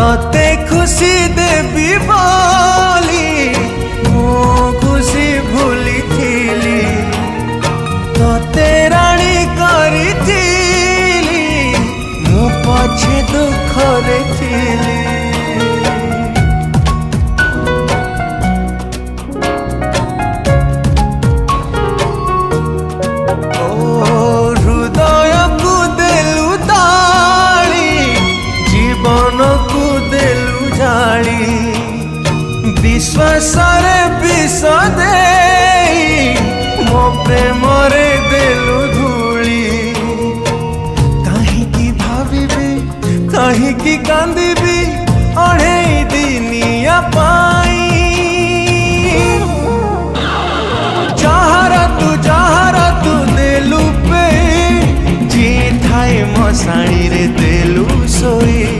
तते खुशी देवी बोली मो खुशी भूली थीली तते राणी करी थीली मो पछे दुख रे थीली। हृदय को देलु ताली जीवन को देलु जाली विश्वास रे विष दे मो प्रेम रे देलु धूली। कहीं भाविबी कहीं कांदिबी अढ़े दिनिया पाई जहारा तू देलु पे जी थाए मशाणी रे देलु सोई।